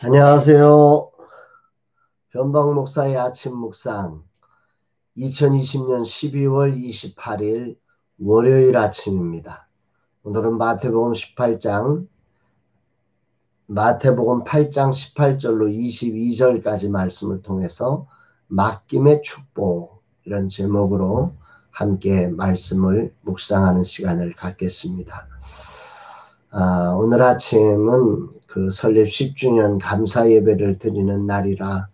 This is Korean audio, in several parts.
안녕하세요. 변방 목사의 아침 묵상 2020년 12월 28일 월요일 아침입니다. 오늘은 마태복음 8장 18절로 22절까지 말씀을 통해서 맡김의 축복, 이런 제목으로 함께 말씀을 묵상하는 시간을 갖겠습니다. 오늘 아침은 그 설립 10주년 감사 예배를 드리는 날이라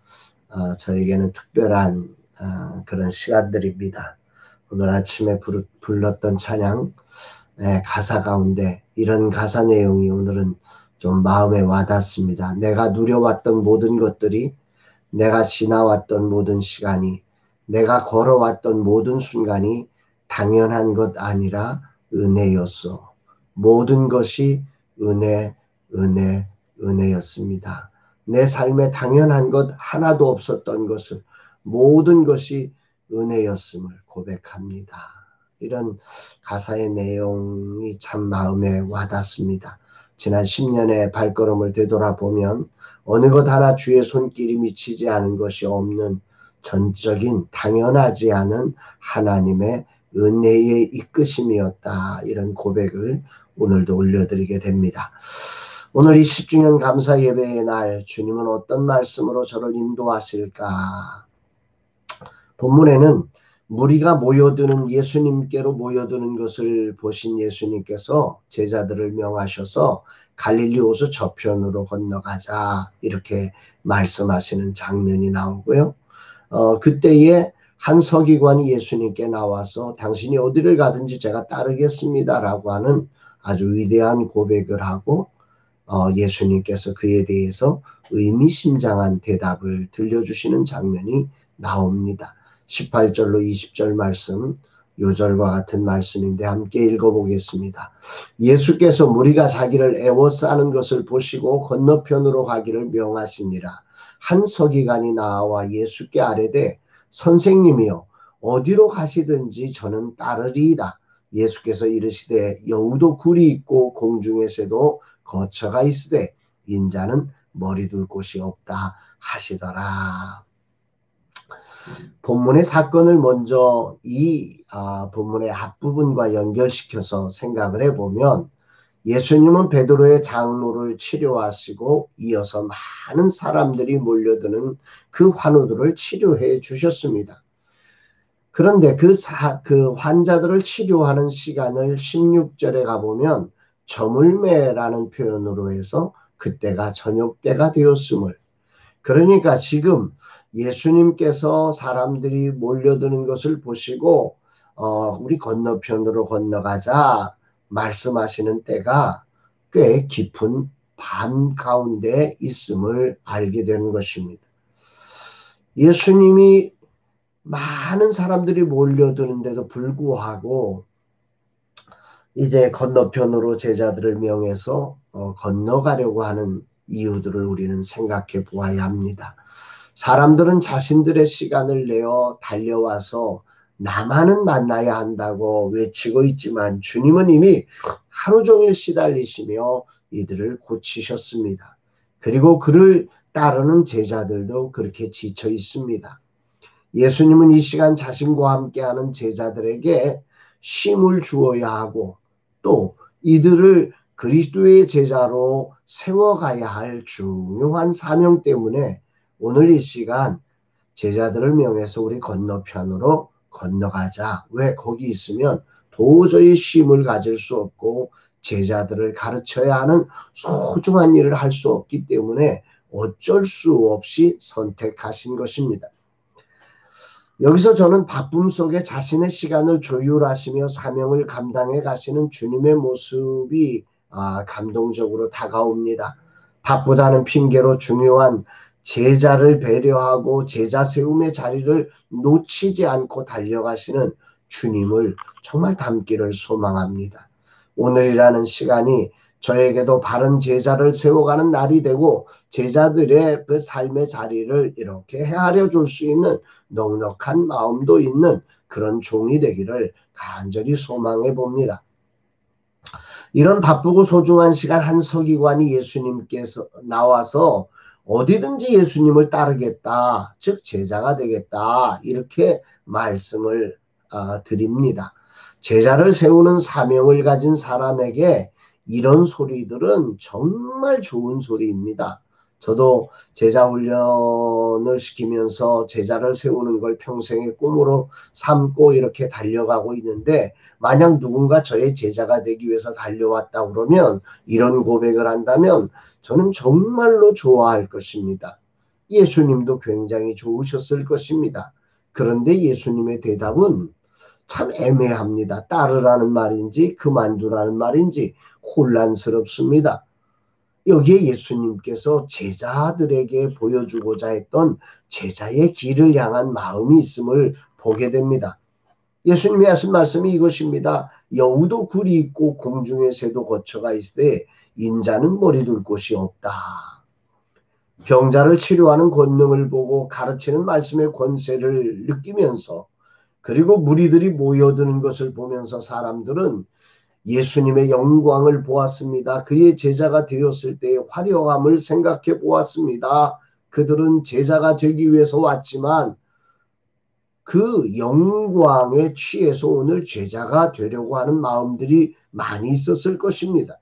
저에게는 특별한 그런 시간들입니다. 오늘 아침에 불렀던 찬양 가사 가운데 이런 가사 내용이 오늘은 좀 마음에 와닿습니다. 내가 누려왔던 모든 것들이, 내가 지나왔던 모든 시간이, 내가 걸어왔던 모든 순간이 당연한 것 아니라 은혜였소. 모든 것이 은혜, 은혜, 은혜였습니다. 내 삶에 당연한 것 하나도 없었던 것을, 모든 것이 은혜였음을 고백합니다. 이런 가사의 내용이 참 마음에 와닿습니다. 지난 10년의 발걸음을 되돌아보면 어느 것 하나 주의 손길이 미치지 않은 것이 없는 전적인 당연하지 않은 하나님의 은혜의 이끄심이었다. 이런 고백을 오늘도 올려드리게 됩니다. 오늘 이 10주년 감사 예배의 날, 주님은 어떤 말씀으로 저를 인도하실까? 본문에는 무리가 모여드는, 예수님께로 모여드는 것을 보신 예수님께서 제자들을 명하셔서 갈릴리 호수 저편으로 건너가자, 이렇게 말씀하시는 장면이 나오고요. 그때에 한 서기관이 예수님께 나와서 당신이 어디를 가든지 제가 따르겠습니다 라고 하는 아주 위대한 고백을 하고 예수님께서 그에 대해서 의미심장한 대답을 들려주시는 장면이 나옵니다. 18절로 20절 말씀, 요절과 같은 말씀인데 함께 읽어보겠습니다. 예수께서 무리가 자기를 애워싸는 것을 보시고 건너편으로 가기를 명하시니라. 한 서기관이 나와 예수께 아뢰되 선생님이여 어디로 가시든지 저는 따르리이다. 예수께서 이르시되 여우도 굴이 있고 공중의 새도 거처가 있으되 인자는 머리 둘 곳이 없다 하시더라. 본문의 사건을 먼저 이 본문의 앞부분과 연결시켜서 생각을 해보면 예수님은 베드로의 장로를 치료하시고 이어서 많은 사람들이 몰려드는 그 환우들을 치료해 주셨습니다. 그런데 그 환자들을 치료하는 시간을 16절에 가보면 저물매라는 표현으로 해서 그때가 저녁 때가 되었음을, 그러니까 지금 예수님께서 사람들이 몰려드는 것을 보시고 우리 건너편으로 건너가자 말씀하시는 때가 꽤 깊은 밤 가운데 있음을 알게 되는 것입니다. 예수님이 많은 사람들이 몰려드는데도 불구하고 이제 건너편으로 제자들을 명해서 건너가려고 하는 이유들을 우리는 생각해 보아야 합니다. 사람들은 자신들의 시간을 내어 달려와서 나만은 만나야 한다고 외치고 있지만 주님은 이미 하루 종일 시달리시며 이들을 고치셨습니다. 그리고 그를 따르는 제자들도 그렇게 지쳐 있습니다. 예수님은 이 시간 자신과 함께하는 제자들에게 쉼을 주어야 하고 또 이들을 그리스도의 제자로 세워가야 할 중요한 사명 때문에 오늘 이 시간 제자들을 명해서 우리 건너편으로 건너가자. 왜? 거기 있으면 도저히 쉼을 가질 수 없고 제자들을 가르쳐야 하는 소중한 일을 할 수 없기 때문에 어쩔 수 없이 선택하신 것입니다. 여기서 저는 바쁨 속에 자신의 시간을 조율하시며 사명을 감당해 가시는 주님의 모습이 감동적으로 다가옵니다. 바쁘다는 핑계로 중요한 제자를 배려하고 제자 세움의 자리를 놓치지 않고 달려가시는 주님을 정말 닮기를 소망합니다. 오늘이라는 시간이 저에게도 바른 제자를 세워가는 날이 되고 제자들의 그 삶의 자리를 이렇게 헤아려 줄 수 있는 넉넉한 마음도 있는 그런 종이 되기를 간절히 소망해 봅니다. 이런 바쁘고 소중한 시간 한 서기관이 예수님께서 나와서 어디든지 예수님을 따르겠다, 즉 제자가 되겠다, 이렇게 말씀을 드립니다. 제자를 세우는 사명을 가진 사람에게 이런 소리들은 정말 좋은 소리입니다. 저도 제자 훈련을 시키면서 제자를 세우는 걸 평생의 꿈으로 삼고 이렇게 달려가고 있는데, 만약 누군가 저의 제자가 되기 위해서 달려왔다 그러면, 이런 고백을 한다면 저는 정말로 좋아할 것입니다. 예수님도 굉장히 좋으셨을 것입니다. 그런데 예수님의 대답은 참 애매합니다. 따르라는 말인지 그만두라는 말인지 혼란스럽습니다. 여기에 예수님께서 제자들에게 보여주고자 했던 제자의 길을 향한 마음이 있음을 보게 됩니다. 예수님이 하신 말씀이 이것입니다. 여우도 굴이 있고 공중의 새도 거처가 있으되 인자는 머리 둘 곳이 없다. 병자를 치료하는 권능을 보고 가르치는 말씀의 권세를 느끼면서, 그리고 무리들이 모여드는 것을 보면서 사람들은 예수님의 영광을 보았습니다. 그의 제자가 되었을 때의 화려함을 생각해 보았습니다. 그들은 제자가 되기 위해서 왔지만 그 영광에 취해서 오늘 제자가 되려고 하는 마음들이 많이 있었을 것입니다.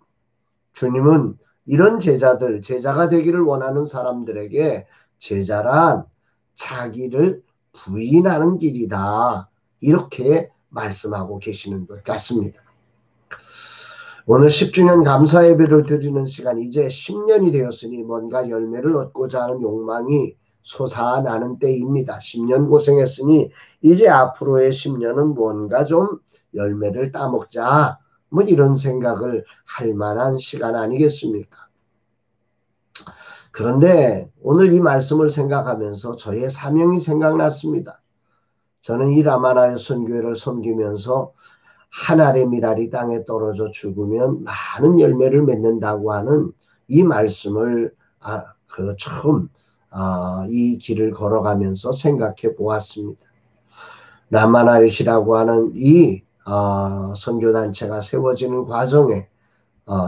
주님은 이런 제자들, 제자가 되기를 원하는 사람들에게 제자란 자기를 부인하는 길이다, 이렇게 말씀하고 계시는 것 같습니다. 오늘 10주년 감사 예배를 드리는 시간, 이제 10년이 되었으니 뭔가 열매를 얻고자 하는 욕망이 솟아나는 때입니다. 10년 고생했으니 이제 앞으로의 10년은 뭔가 좀 열매를 따먹자, 뭐 이런 생각을 할 만한 시간 아니겠습니까? 그런데 오늘 이 말씀을 생각하면서 저의 사명이 생각났습니다. 저는 이 라마나요 선교회를 섬기면서 한 알의 밀알이 땅에 떨어져 죽으면 많은 열매를 맺는다고 하는 이 말씀을 처음 이 길을 걸어가면서 생각해 보았습니다. 라마나요시라고 하는 이 선교단체가 세워지는 과정에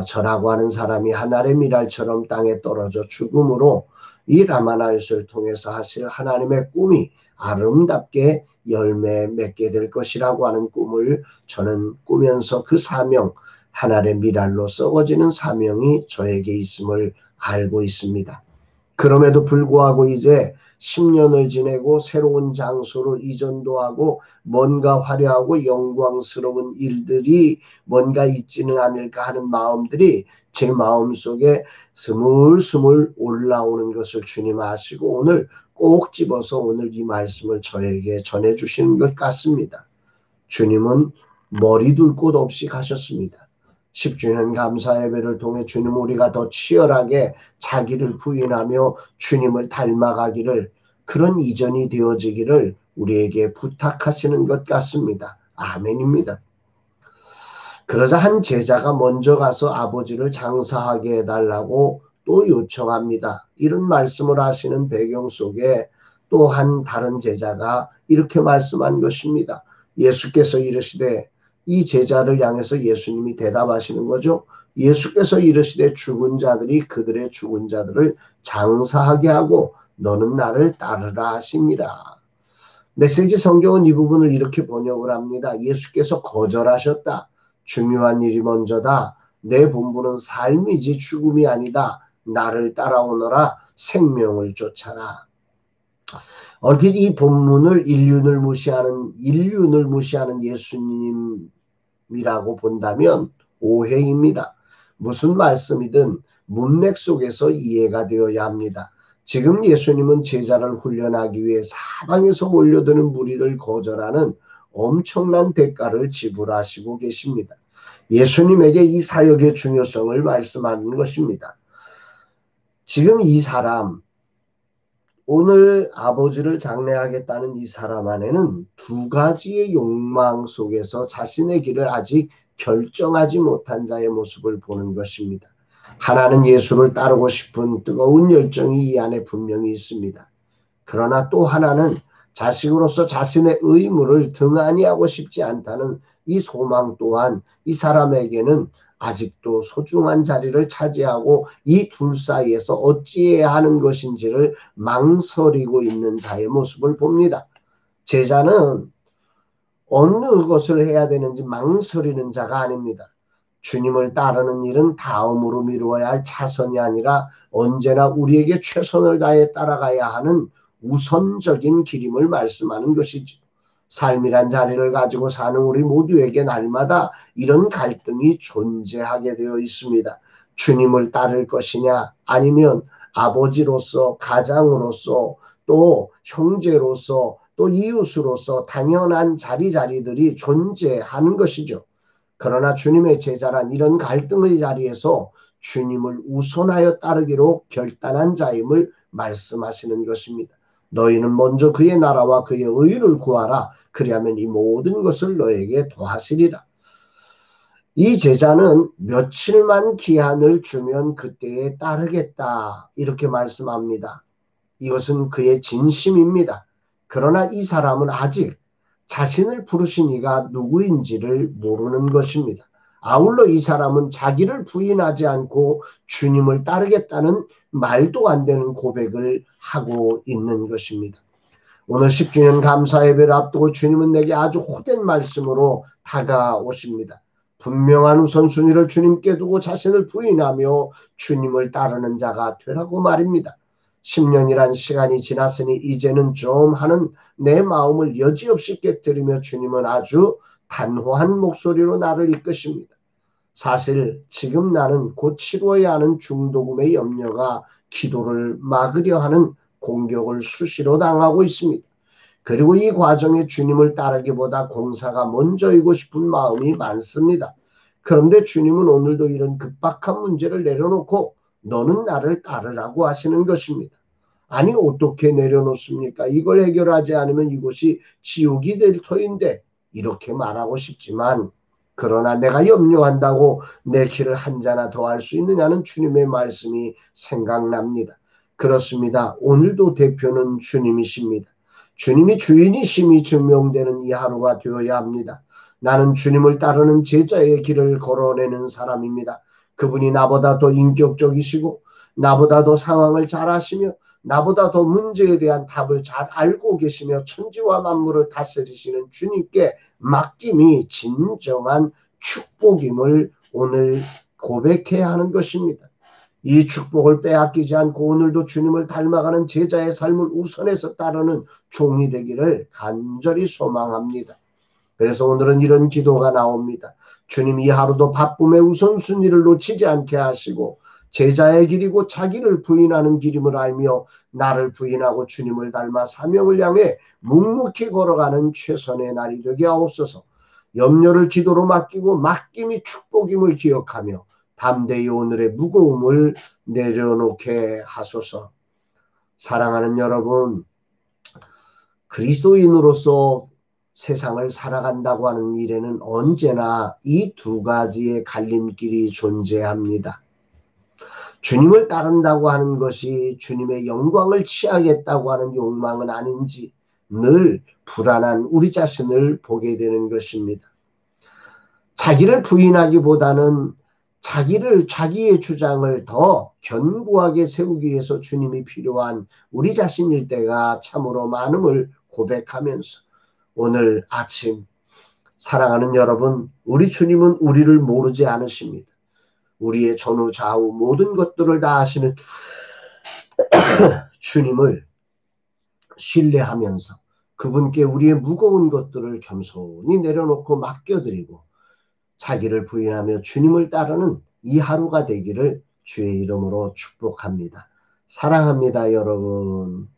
저라고 하는 사람이 한 알의 밀알처럼 땅에 떨어져 죽음으로 이 라마나요시를 통해서 하실 하나님의 꿈이 아름답게 열매 맺게 될 것이라고 하는 꿈을 저는 꾸면서, 그 사명, 한 알의 밀알로 썩어지는 사명이 저에게 있음을 알고 있습니다. 그럼에도 불구하고 이제 10년을 지내고 새로운 장소로 이전도 하고 뭔가 화려하고 영광스러운 일들이 뭔가 있지는 않을까 하는 마음들이 제 마음속에 스물스물 올라오는 것을 주님 아시고 오늘 꼭 집어서 오늘 이 말씀을 저에게 전해주시는 것 같습니다. 주님은 머리 둘 곳 없이 가셨습니다. 10주년 감사 예배를 통해 주님, 우리가 더 치열하게 자기를 부인하며 주님을 닮아가기를, 그런 이전이 되어지기를 우리에게 부탁하시는 것 같습니다. 아멘입니다. 그러자 한 제자가 먼저 가서 아버지를 장사하게 해달라고 또 요청합니다. 이런 말씀을 하시는 배경 속에 또 한 다른 제자가 이렇게 말씀한 것입니다. 예수께서 이르시되, 이 제자를 향해서 예수님이 대답하시는 거죠. 예수께서 이르시되 죽은 자들이 그들의 죽은 자들을 장사하게 하고 너는 나를 따르라 하시니라. 메시지 성경은 이 부분을 이렇게 번역을 합니다. 예수께서 거절하셨다. 중요한 일이 먼저다. 내 본분은 삶이지 죽음이 아니다. 나를 따라오너라. 생명을 쫓아라. 얼핏 이 본문을 인륜을 무시하는 예수님이라고 본다면 오해입니다. 무슨 말씀이든 문맥 속에서 이해가 되어야 합니다. 지금 예수님은 제자를 훈련하기 위해 사방에서 몰려드는 무리를 거절하는 엄청난 대가를 지불하시고 계십니다. 예수님에게 이 사역의 중요성을 말씀하는 것입니다. 지금 이 사람, 오늘 아버지를 장례하겠다는 이 사람 안에는 두 가지의 욕망 속에서 자신의 길을 아직 결정하지 못한 자의 모습을 보는 것입니다. 하나는 예수를 따르고 싶은 뜨거운 열정이 이 안에 분명히 있습니다. 그러나 또 하나는 자식으로서 자신의 의무를 등한히 하고 싶지 않다는 이 소망 또한 이 사람에게는 아직도 소중한 자리를 차지하고 이 둘 사이에서 어찌해야 하는 것인지를 망설이고 있는 자의 모습을 봅니다. 제자는 어느 것을 해야 되는지 망설이는 자가 아닙니다. 주님을 따르는 일은 다음으로 미루어야 할 차선이 아니라 언제나 우리에게 최선을 다해 따라가야 하는 우선적인 길임을 말씀하는 것이죠. 삶이란 자리를 가지고 사는 우리 모두에게 날마다 이런 갈등이 존재하게 되어 있습니다. 주님을 따를 것이냐 아니면 아버지로서 가장으로서 또 형제로서 또 이웃으로서 당연한 자리들이 존재하는 것이죠. 그러나 주님의 제자란 이런 갈등의 자리에서 주님을 우선하여 따르기로 결단한 자임을 말씀하시는 것입니다. 너희는 먼저 그의 나라와 그의 의를 구하라. 그리하면 이 모든 것을 너에게 더하시리라. 이 제자는 며칠만 기한을 주면 그때에 따르겠다. 이렇게 말씀합니다. 이것은 그의 진심입니다. 그러나 이 사람은 아직 자신을 부르신 이가 누구인지를 모르는 것입니다. 아울러 이 사람은 자기를 부인하지 않고 주님을 따르겠다는 말도 안 되는 고백을 하고 있는 것입니다. 오늘 10주년 감사 예배를 앞두고 주님은 내게 아주 호된 말씀으로 다가오십니다. 분명한 우선순위를 주님께 두고 자신을 부인하며 주님을 따르는 자가 되라고 말입니다. 10년이란 시간이 지났으니 이제는 좀 하는 내 마음을 여지없이 깨뜨리며 주님은 아주 단호한 목소리로 나를 이끄십니다. 사실 지금 나는 곧 치루어야 하는 중도금의 염려가 기도를 막으려 하는 공격을 수시로 당하고 있습니다. 그리고 이 과정에 주님을 따르기보다 공사가 먼저이고 싶은 마음이 많습니다. 그런데 주님은 오늘도 이런 급박한 문제를 내려놓고 너는 나를 따르라고 하시는 것입니다. 아니 어떻게 내려놓습니까? 이걸 해결하지 않으면 이곳이 지옥이 될 터인데 이렇게 말하고 싶지만 그러나 내가 염려한다고 내 길을 한 자나 더 할 수 있느냐는 주님의 말씀이 생각납니다. 그렇습니다. 오늘도 대표는 주님이십니다. 주님이 주인이심이 증명되는 이 하루가 되어야 합니다. 나는 주님을 따르는 제자의 길을 걸어내는 사람입니다. 그분이 나보다 더 인격적이시고 나보다 더 상황을 잘 아시며 나보다 더 문제에 대한 답을 잘 알고 계시며 천지와 만물을 다스리시는 주님께 맡김이 진정한 축복임을 오늘 고백해야 하는 것입니다. 이 축복을 빼앗기지 않고 오늘도 주님을 닮아가는 제자의 삶을 우선해서 따르는 종이 되기를 간절히 소망합니다. 그래서 오늘은 이런 기도가 나옵니다. 주님 이 하루도 바쁨의 우선순위를 놓치지 않게 하시고 제자의 길이고 자기를 부인하는 길임을 알며 나를 부인하고 주님을 닮아 사명을 향해 묵묵히 걸어가는 최선의 날이 되게 하옵소서. 염려를 기도로 맡기고 맡김이 축복임을 기억하며 담대히 오늘의 무거움을 내려놓게 하소서. 사랑하는 여러분, 그리스도인으로서 세상을 살아간다고 하는 일에는 언제나 이 두 가지의 갈림길이 존재합니다. 주님을 따른다고 하는 것이 주님의 영광을 취하겠다고 하는 욕망은 아닌지 늘 불안한 우리 자신을 보게 되는 것입니다. 자기를 부인하기보다는 자기의 주장을 더 견고하게 세우기 위해서 주님이 필요한 우리 자신일 때가 참으로 많음을 고백하면서 오늘 아침 사랑하는 여러분, 우리 주님은 우리를 모르지 않으십니다. 우리의 전후 좌우 모든 것들을 다 아시는 주님을 신뢰하면서 그분께 우리의 무거운 것들을 겸손히 내려놓고 맡겨드리고 자기를 부인하며 주님을 따르는 이 하루가 되기를 주의 이름으로 축복합니다. 사랑합니다, 여러분.